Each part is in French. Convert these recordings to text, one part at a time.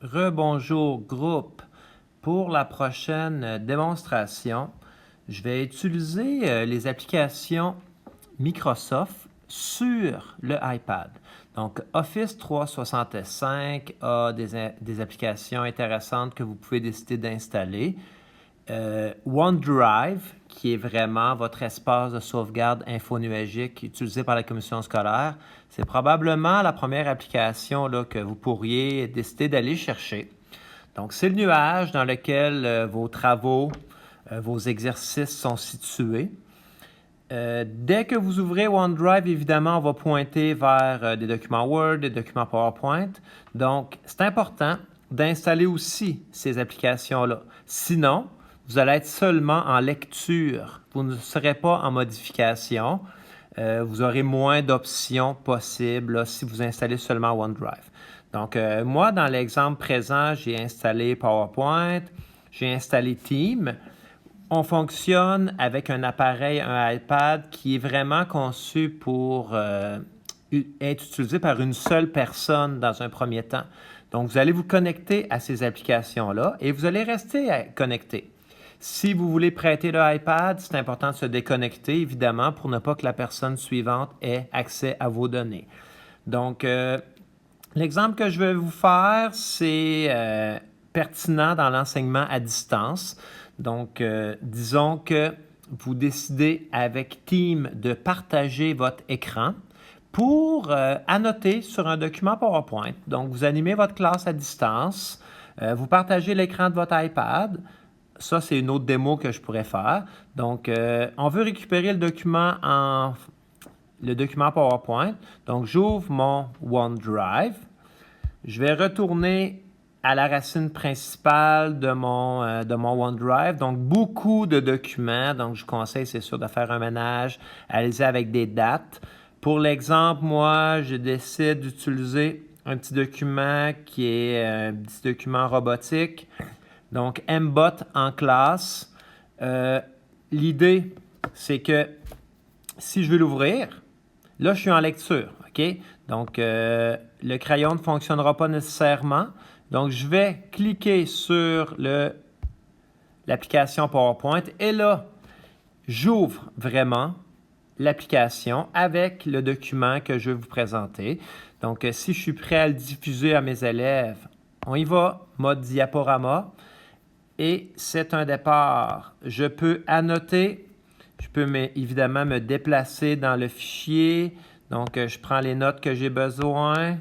Rebonjour groupe. Pour la prochaine démonstration, je vais utiliser les applications Microsoft sur le iPad. Donc, Office 365 a des applications intéressantes que vous pouvez décider d'installer. OneDrive, qui est vraiment votre espace de sauvegarde infonuagique utilisé par la commission scolaire, c'est probablement la première application là, que vous pourriez décider d'aller chercher. Donc, c'est le nuage dans lequel vos travaux, vos exercices sont situés. Dès que vous ouvrez OneDrive, évidemment, on va pointer vers des documents Word, des documents PowerPoint. Donc, c'est important d'installer aussi ces applications-là. Sinon, vous allez être seulement en lecture. Vous ne serez pas en modification. Vous aurez moins d'options possibles là, si vous installez seulement OneDrive. Donc, moi, dans l'exemple présent, j'ai installé PowerPoint, j'ai installé Teams. On fonctionne avec un appareil, un iPad, qui est vraiment conçu pour être utilisé par une seule personne dans un premier temps. Donc, vous allez vous connecter à ces applications-là et vous allez rester connecté. Si vous voulez prêter le iPad, c'est important de se déconnecter, évidemment, pour ne pas que la personne suivante ait accès à vos données. Donc, l'exemple que je vais vous faire, c'est pertinent dans l'enseignement à distance. Donc, disons que vous décidez avec Teams de partager votre écran pour annoter sur un document PowerPoint. Donc, vous animez votre classe à distance, vous partagez l'écran de votre iPad. Ça, c'est une autre démo que je pourrais faire. Donc, on veut récupérer le document PowerPoint. Donc, j'ouvre mon OneDrive. Je vais retourner à la racine principale de mon OneDrive. Donc, beaucoup de documents. Donc, je vous conseille, c'est sûr, de faire un ménage, allez-y avec des dates. Pour l'exemple, moi, je décide d'utiliser un petit document qui est un petit document robotique. Donc, MBOT en classe. L'idée, c'est que si je veux l'ouvrir, là, je suis en lecture, OK? Donc, le crayon ne fonctionnera pas nécessairement. Donc, je vais cliquer sur l'application PowerPoint et là, j'ouvre vraiment l'application avec le document que je vais vous présenter. Donc, si je suis prêt à le diffuser à mes élèves, on y va, mode diaporama. Et c'est un départ. Je peux annoter, je peux évidemment me déplacer dans le fichier. Donc, je prends les notes que j'ai besoin.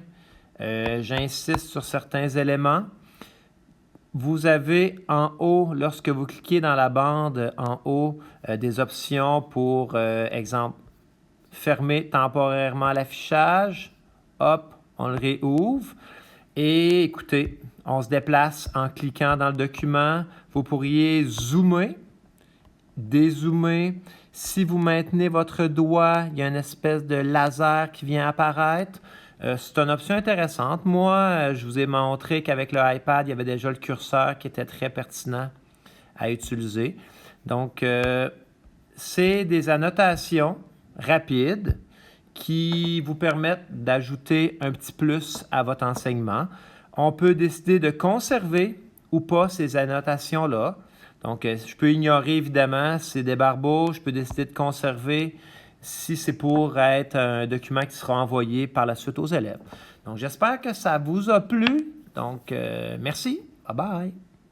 J'insiste sur certains éléments. Vous avez en haut, lorsque vous cliquez dans la bande en haut, des options pour, exemple, fermer temporairement l'affichage. Hop, on le réouvre. Et écoutez, on se déplace en cliquant dans le document. Vous pourriez zoomer, dézoomer. Si vous maintenez votre doigt, il y a une espèce de laser qui vient apparaître. C'est une option intéressante. Moi, je vous ai montré qu'avec le iPad, il y avait déjà le curseur qui était très pertinent à utiliser. Donc, c'est des annotations rapides qui vous permettent d'ajouter un petit plus à votre enseignement. On peut décider de conserver ou pas ces annotations-là. Donc, je peux ignorer évidemment si c'est des barbeaux. Je peux décider de conserver si c'est pour être un document qui sera envoyé par la suite aux élèves. Donc, j'espère que ça vous a plu. Donc, merci. Bye bye.